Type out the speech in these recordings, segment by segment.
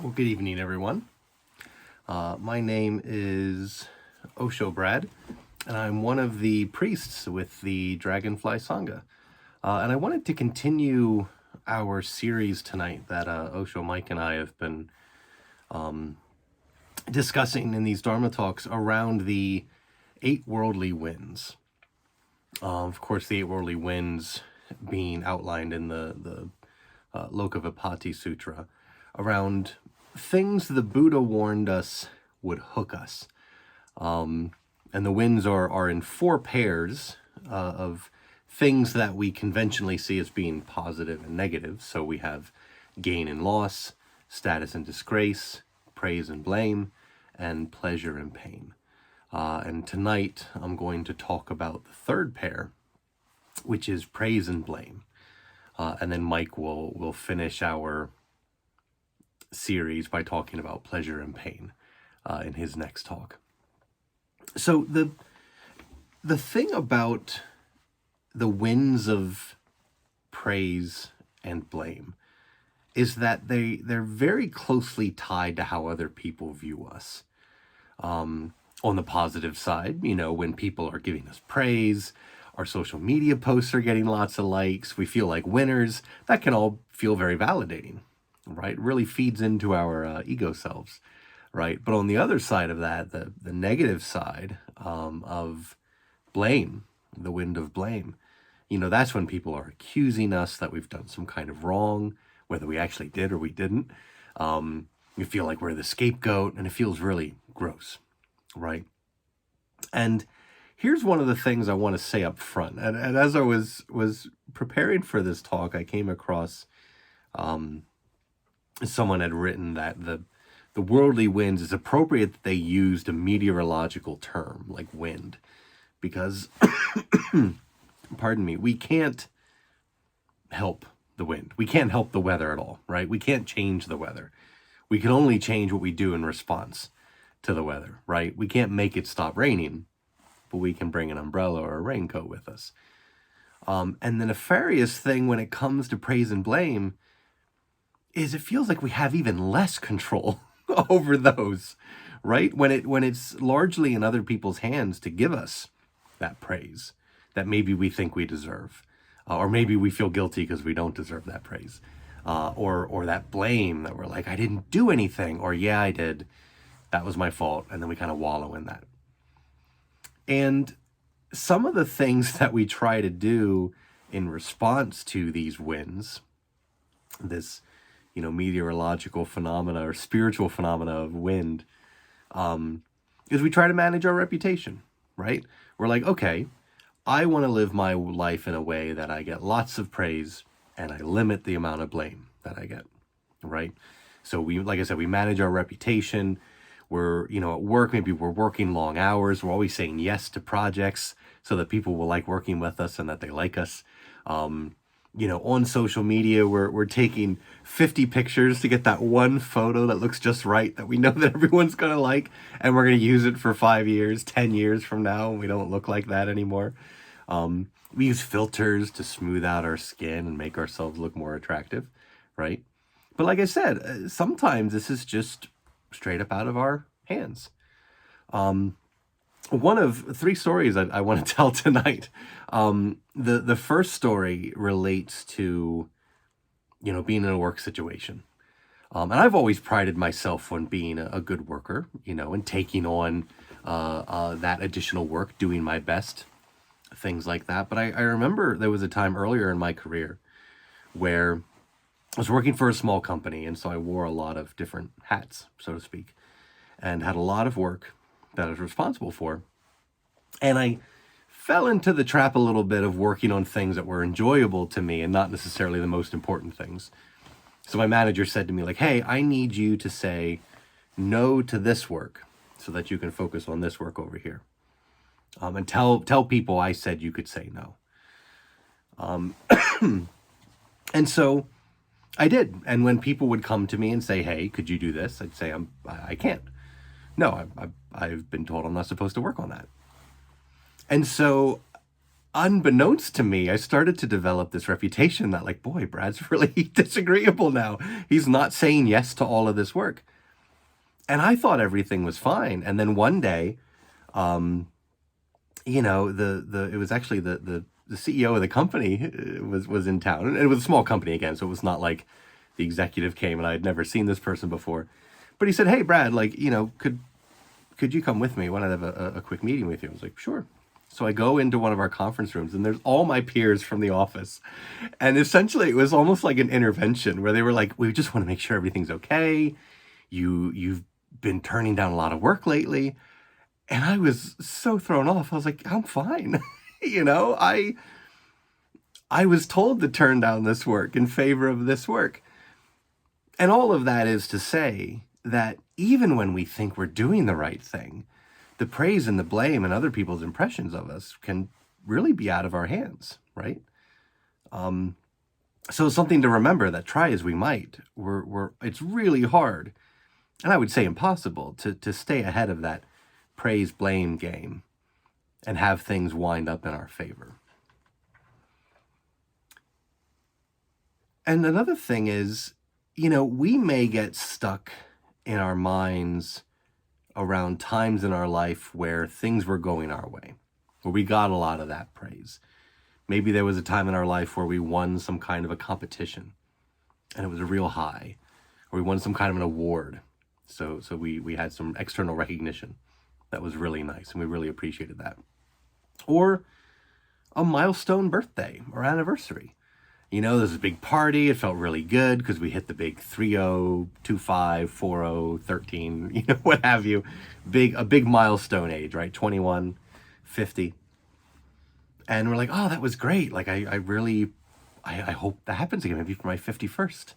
Well, good evening, everyone. My name is Osho Brad, and I'm one of the priests with the Dragonfly Sangha. And I wanted to continue our series tonight that Osho, Mike, and I have been discussing in these Dharma talks around the 8 worldly winds. Of course, the 8 worldly winds being outlined in the Lokavipatti Sutra around things the Buddha warned us would hook us. And the winds are in 4 pairs of things that we conventionally see as being positive and negative. So we have gain and loss, status and disgrace, praise and blame, and pleasure and pain. And tonight I'm going to talk about the 3rd pair, which is praise and blame. And then Mike will finish our series by talking about pleasure and pain in his next talk. So the thing about the winds of praise and blame is that they're very closely tied to how other people view us. On the positive side, when people are giving us praise, our social media posts are getting lots of likes, we feel like winners, that can all feel very validating, right? It really feeds into our ego selves, right? But on the other side of that, the negative side of blame, the wind of blame, that's when people are accusing us that we've done some kind of wrong, whether we actually did or we didn't. We feel like we're the scapegoat, and it feels really gross, right? And here's one of the things I want to say up front. And as I was preparing for this talk, I came across someone had written that the worldly winds, is appropriate that they used a meteorological term like wind, because, pardon me, we can't help the wind. We can't help the weather at all, right? We can't change the weather. We can only change what we do in response to the weather, right? We can't make it stop raining, but we can bring an umbrella or a raincoat with us. And the nefarious thing when it comes to praise and blame is it feels like we have even less control over those, right? When it's largely in other people's hands to give us that praise that maybe we think we deserve, or maybe we feel guilty because we don't deserve that praise, or that blame that we're like, I didn't do anything, or yeah, I did, that was my fault, and then we kind of wallow in that. And some of the things that we try to do in response to these winds, this meteorological phenomena or spiritual phenomena of wind, is we try to manage our reputation, right? We're like, okay, I want to live my life in a way that I get lots of praise and I limit the amount of blame that I get, right? So like I said, we manage our reputation. We're, at work, maybe we're working long hours. We're always saying yes to projects so that people will like working with us and that they like us. On social media, we're taking 50 pictures to get that one photo that looks just right, that we know that everyone's going to like, and we're going to use it for 5 years, 10 years from now, and we don't look like that anymore. We use filters to smooth out our skin and make ourselves look more attractive, right? But like I said, sometimes this is just straight up out of our hands. One of 3 stories I want to tell tonight. The first story relates to, being in a work situation. And I've always prided myself on being a good worker, and taking on that additional work, doing my best, things like that. But I remember there was a time earlier in my career where I was working for a small company, and so I wore a lot of different hats, so to speak, and had a lot of work that I was responsible for. And I fell into the trap a little bit of working on things that were enjoyable to me and not necessarily the most important things. So my manager said to me, like, hey, I need you to say no to this work so that you can focus on this work over here. And tell people I said you could say no. And so I did. And when people would come to me and say, hey, could you do this? I'd say, I can't. No, I've been told I'm not supposed to work on that. And so unbeknownst to me, I started to develop this reputation that, like, boy, Brad's really disagreeable now. He's not saying yes to all of this work. And I thought everything was fine. And then one day, you know, it was actually the CEO of the company was in town. And it was a small company again, so it was not like the executive came and I had never seen this person before. But he said, hey, Brad, like, you know, could you come with me? I want to have a quick meeting with you. I was like, sure. So I go into one of our conference rooms and there's all my peers from the office. And essentially it was almost like an intervention where they were like, we just want to make sure everything's okay. You've been turning down a lot of work lately. And I was so thrown off. I was like, I'm fine. You know, I was told to turn down this work in favor of this work. And all of that is to say that even when we think we're doing the right thing, the praise and the blame and other people's impressions of us can really be out of our hands, right? So it's something to remember that try as we might, it's really hard, and I would say impossible, to stay ahead of that praise-blame game and have things wind up in our favor. And another thing is, you know, we may get stuck in our minds around times in our life where things were going our way, where we got a lot of that praise. Maybe there was a time in our life where we won some kind of a competition and it was a real high, or we won some kind of an award. So we had some external recognition that was really nice and we really appreciated that. Or a milestone birthday or anniversary. You know, there's a big party. It felt really good because we hit the big 3-0, 2-5, 4-0, 13, you know, what have you. A big milestone age, right? 21, 50. And we're like, oh, that was great. Like, I hope that happens again, maybe for my 51st.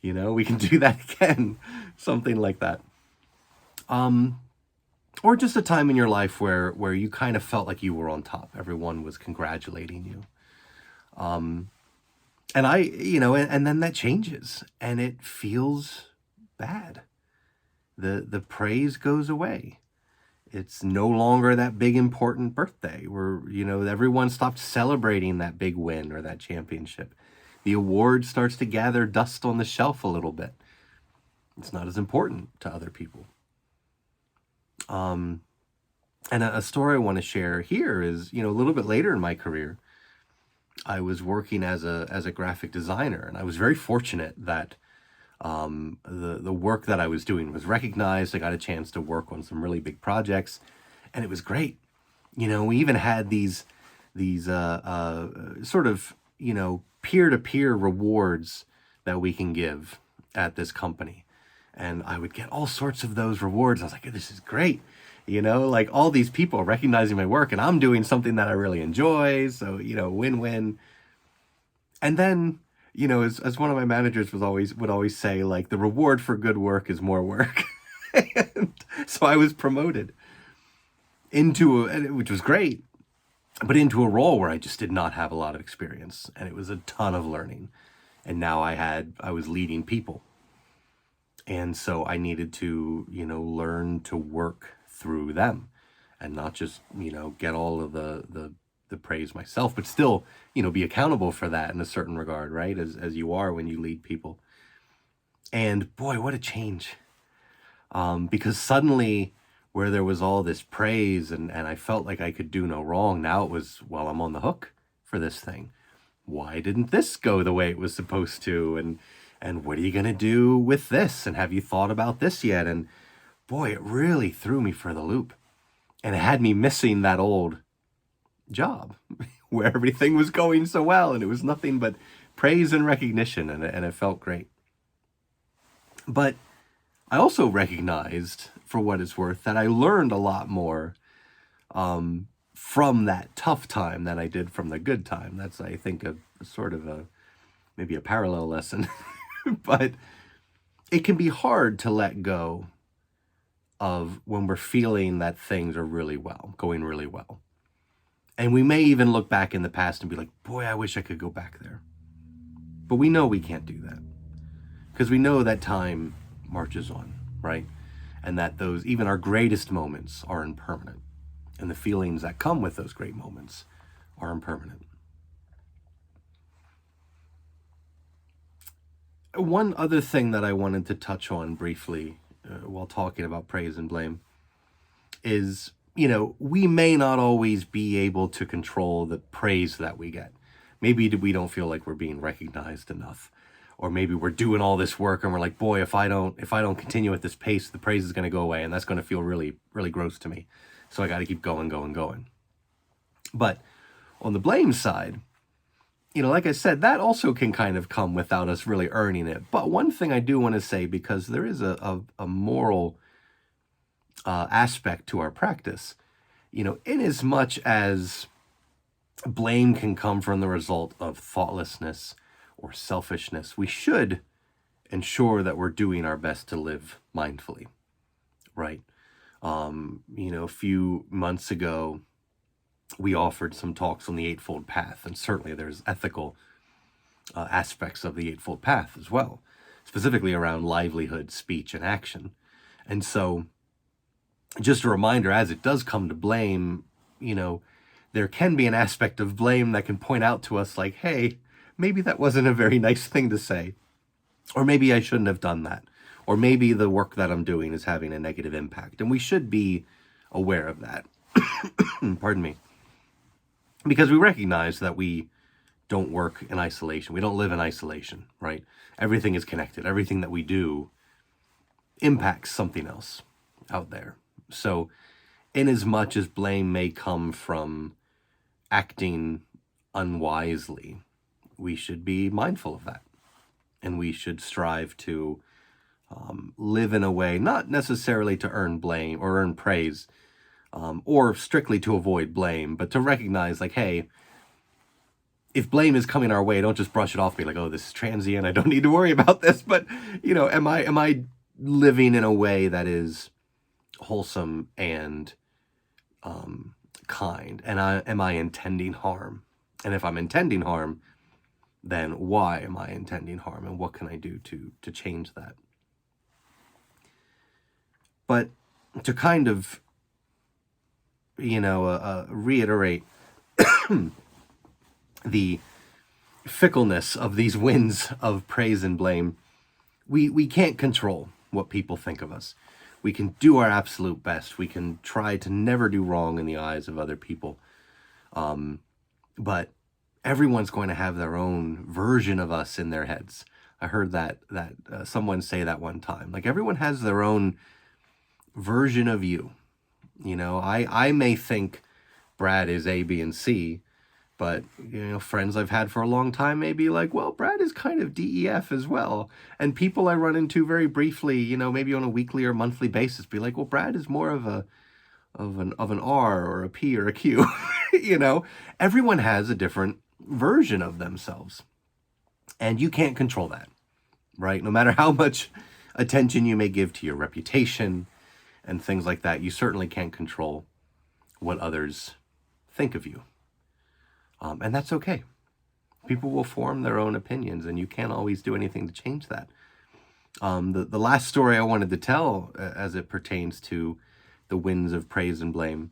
You know, we can do that again. Something like that. Or just a time in your life where you kind of felt like you were on top. Everyone was congratulating you. And and then that changes and it feels bad. The praise goes away. It's no longer that big important birthday where, you know, everyone stopped celebrating that big win or that championship. The award starts to gather dust on the shelf a little bit. It's not as important to other people. And a story I want to share here is, you know, a little bit later in my career, I was working as a graphic designer, and I was very fortunate that the work that I was doing was recognized. I got a chance to work on some really big projects, and it was great. You know, we even had these sort of, you know, peer-to-peer rewards that we can give at this company. And I would get all sorts of those rewards. I was like, this is great. You know, like all these people recognizing my work and I'm doing something that I really enjoy. So, you know, win-win. And then, you know, as one of my managers would always say, like, the reward for good work is more work. And so I was promoted which was great, but into a role where I just did not have a lot of experience. And it was a ton of learning. And now I was leading people. And so I needed to, you know, learn to work through them and not just, you know, get all of the praise myself, but still, you know, be accountable for that in a certain regard, right? As you are when you lead people. And boy, what a change. Because suddenly where there was all this praise and I felt like I could do no wrong, now it was, well, I'm on the hook for this thing. Why didn't this go the way it was supposed to? And what are you going to do with this? And have you thought about this yet? And boy, it really threw me for the loop. And it had me missing that old job where everything was going so well. And it was nothing but praise and recognition. And it felt great. But I also recognized, for what it's worth, that I learned a lot more from that tough time than I did from the good time. That's, I think, maybe a parallel lesson. But it can be hard to let go of when we're feeling that things are going really well. And we may even look back in the past and be like, boy, I wish I could go back there. But we know we can't do that because we know that time marches on, right? And that even our greatest moments are impermanent. And the feelings that come with those great moments are impermanent. One other thing that I wanted to touch on briefly while talking about praise and blame is, we may not always be able to control the praise that we get. Maybe we don't feel like we're being recognized enough. Or maybe we're doing all this work and we're like, boy, if I don't continue at this pace, the praise is going to go away, and that's going to feel really, really gross to me. So I got to keep going. But on the blame side, like I said, that also can kind of come without us really earning it. But one thing I do want to say, because there is a moral aspect to our practice, in as much as blame can come from the result of thoughtlessness or selfishness, we should ensure that we're doing our best to live mindfully, right? A few months ago, we offered some talks on the Eightfold Path, and certainly there's ethical aspects of the Eightfold Path as well, specifically around livelihood, speech, and action. And so, just a reminder, as it does come to blame, there can be an aspect of blame that can point out to us like, hey, maybe that wasn't a very nice thing to say, or maybe I shouldn't have done that, or maybe the work that I'm doing is having a negative impact, and we should be aware of that. Pardon me. Because we recognize that we don't work in isolation. We don't live in isolation, right? Everything is connected. Everything that we do impacts something else out there. So, in as much as blame may come from acting unwisely, we should be mindful of that. And we should strive to live in a way, not necessarily to earn blame or earn praise, or strictly to avoid blame, but to recognize like, hey, if blame is coming our way, don't just brush it off, be like, oh, this is transient, I don't need to worry about this. But, am I living in a way that is wholesome and kind? And am I intending harm? And if I'm intending harm, then why am I intending harm? And what can I do to change that? But to kind of, reiterate the fickleness of these winds of praise and blame, we can't control what people think of us. We can do our absolute best. We can try to never do wrong in the eyes of other people. But everyone's going to have their own version of us in their heads. I heard that someone say that one time. Like, everyone has their own version of you. I may think Brad is A, B, and C, but, friends I've had for a long time may be like, well, Brad is kind of D, E, F as well. And people I run into very briefly, maybe on a weekly or monthly basis, be like, well, Brad is more of an R or a P or a Q. Everyone has a different version of themselves. And you can't control that, right? No matter how much attention you may give to your reputation and things like that, you certainly can't control what others think of you. And that's okay. People will form their own opinions, and you can't always do anything to change that. The last story I wanted to tell as it pertains to the winds of praise and blame,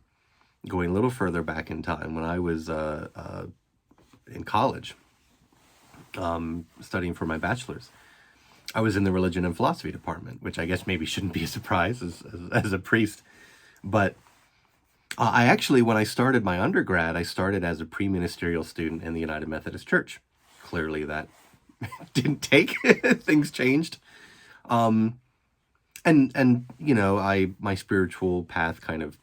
going a little further back in time, when I was in college, studying for my bachelor's. I was in the religion and philosophy department, which I guess maybe shouldn't be a surprise as a priest. But I actually, when I started my undergrad, I started as a pre-ministerial student in the United Methodist Church. Clearly that didn't take. Things changed. My spiritual path kind of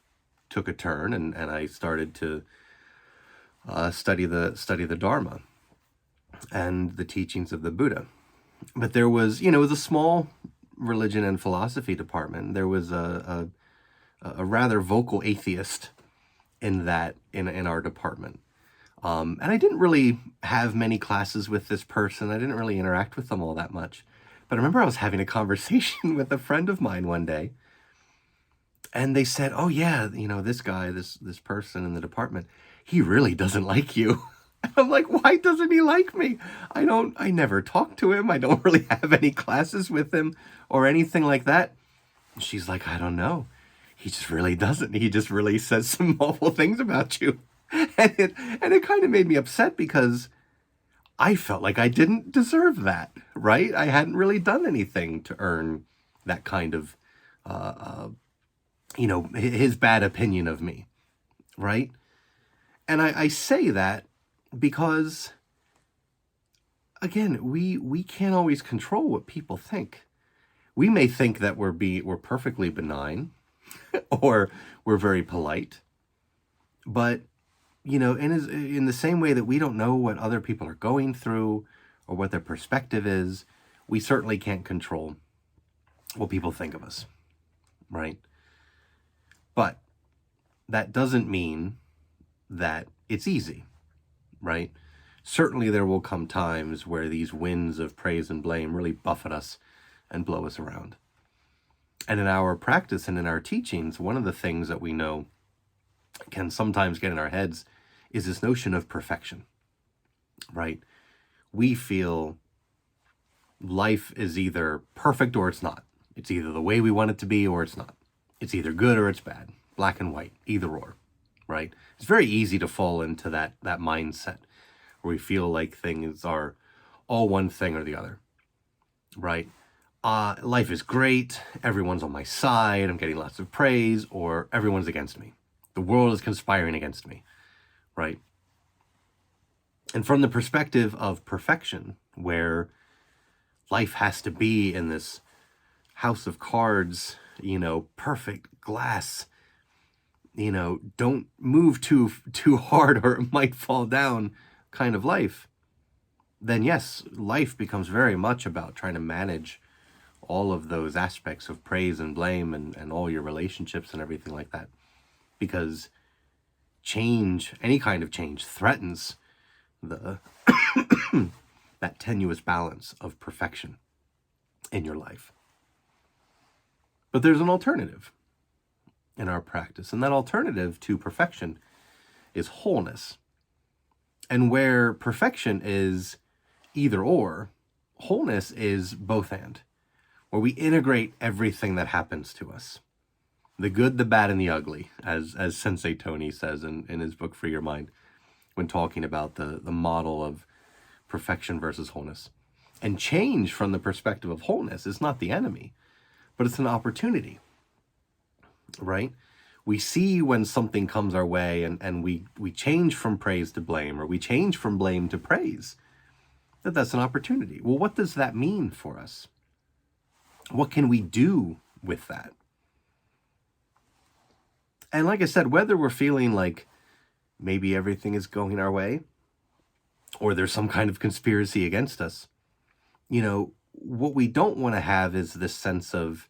took a turn, and I started to study the Dharma and the teachings of the Buddha. But there was, it was a small religion and philosophy department. There was a rather vocal atheist in our department. And I didn't really have many classes with this person. I didn't really interact with them all that much. But I remember I was having a conversation with a friend of mine one day, and they said, oh yeah, this guy, this person in the department, he really doesn't like you. And I'm like, why doesn't he like me? I never talk to him. I don't really have any classes with him or anything like that. And she's like, I don't know. He just really doesn't. He just really says some awful things about you. And it kind of made me upset because I felt like I didn't deserve that, right? I hadn't really done anything to earn that kind of, his bad opinion of me, right? And I say that because, again, we can't always control what people think. We may think that we're perfectly benign or we're very polite, but in the same way that we don't know what other people are going through or what their perspective is, we certainly can't control what people think of us, right? But that doesn't mean that it's easy, right? Certainly there will come times where these winds of praise and blame really buffet us and blow us around. And in our practice and in our teachings, one of the things that we know can sometimes get in our heads is this notion of perfection, right? We feel life is either perfect or it's not. It's either the way we want it to be or it's not. It's either good or it's bad, black and white, either or, right? It's very easy to fall into that mindset where we feel like things are all one thing or the other, right? Life is great, everyone's on my side, I'm getting lots of praise, or everyone's against me. The world is conspiring against me, right? And from the perspective of perfection, where life has to be in this house of cards, perfect glass, don't move too hard or it might fall down kind of life, then yes, life becomes very much about trying to manage all of those aspects of praise and blame and all your relationships and everything like that. Because change, any kind of change, threatens the that tenuous balance of perfection in your life. But there's an alternative in our practice, and that alternative to perfection is wholeness. And where perfection is either or, wholeness is both and, where we integrate everything that happens to us. The good, the bad, and the ugly, as Sensei Tony says in his book, Free Your Mind, when talking about the model of perfection versus wholeness. And change from the perspective of wholeness is not the enemy, but it's an opportunity, right? We see when something comes our way and we change from praise to blame, or we change from blame to praise, that's an opportunity. Well, what does that mean for us? What can we do with that? And like I said, whether we're feeling like maybe everything is going our way or there's some kind of conspiracy against us, what we don't want to have is this sense of,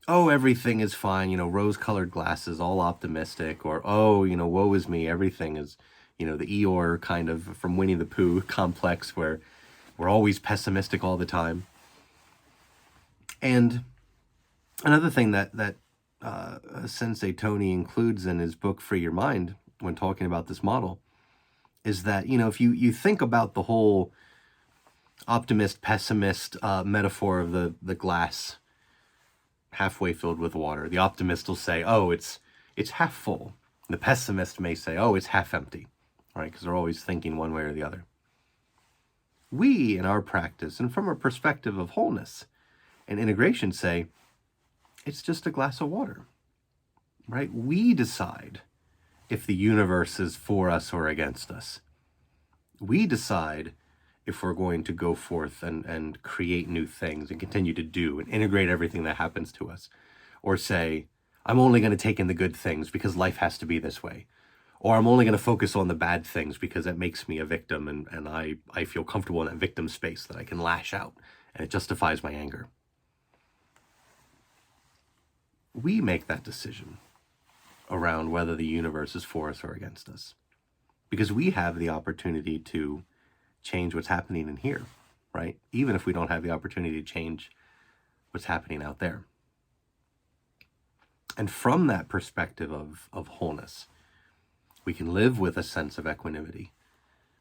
oh, everything is fine, rose-colored glasses, all optimistic, or, oh, woe is me, everything is, the Eeyore kind of from Winnie the Pooh complex where we're always pessimistic all the time. And another thing that Sensei Tony includes in his book, Free Your Mind, when talking about this model, is that, if you think about the whole optimist, pessimist metaphor of the glass halfway filled with water, the optimist will say, oh, it's half full. The pessimist may say, oh, it's half empty, right? Because they're always thinking one way or the other. We, in our practice, and from a perspective of wholeness and integration, say, it's just a glass of water, right? We decide if the universe is for us or against us. We decide if we're going to go forth and create new things and continue to do and integrate everything that happens to us. Or say, I'm only going to take in the good things because life has to be this way. Or I'm only going to focus on the bad things because it makes me a victim and I feel comfortable in that victim space that I can lash out and it justifies my anger. We make that decision around whether the universe is for us or against us, because we have the opportunity to change what's happening in here, right? Even if we don't have the opportunity to change what's happening out there. And from that perspective of wholeness, we can live with a sense of equanimity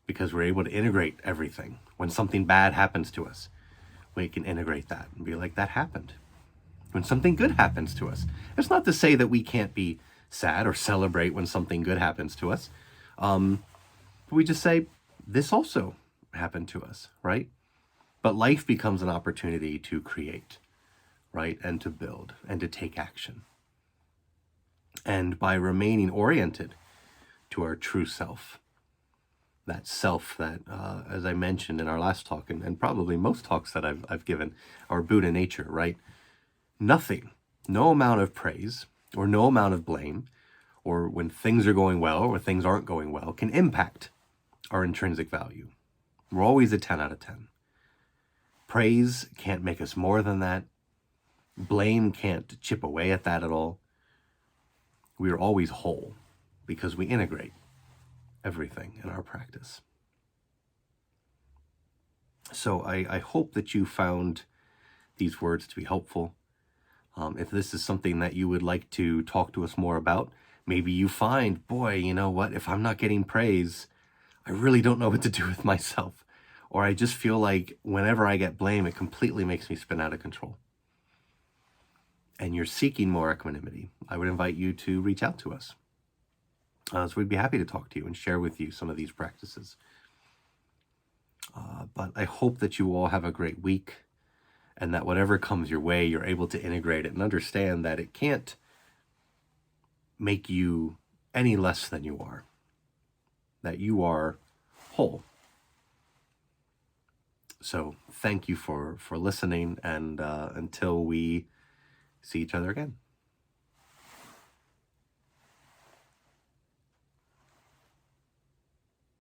because we're able to integrate everything. When something bad happens to us, we can integrate that and be like, that happened. When something good happens to us, it's not to say that we can't be sad or celebrate when something good happens to us. We just say, this also happened to us, right? But life becomes an opportunity to create, right? And to build and to take action. And by remaining oriented to our true self, that self that, as I mentioned in our last talk, and probably most talks that I've given, our Buddha nature, right? Nothing, no amount of praise or no amount of blame, or when things are going well or things aren't going well, can impact our intrinsic value. We're always a 10 out of 10. Praise can't make us more than that. Blame can't chip away at that at all. We are always whole because we integrate everything in our practice. So I hope that you found these words to be helpful. If this is something that you would like to talk to us more about, maybe you find, boy, you know what, if I'm not getting praise, I really don't know what to do with myself. Or I just feel like whenever I get blame, it completely makes me spin out of control. And you're seeking more equanimity, I would invite you to reach out to us. So we'd be happy to talk to you and share with you some of these practices. But I hope that you all have a great week, and that whatever comes your way, you're able to integrate it and understand that it can't make you any less than you are, that you are whole. So thank you for listening, and until we see each other again.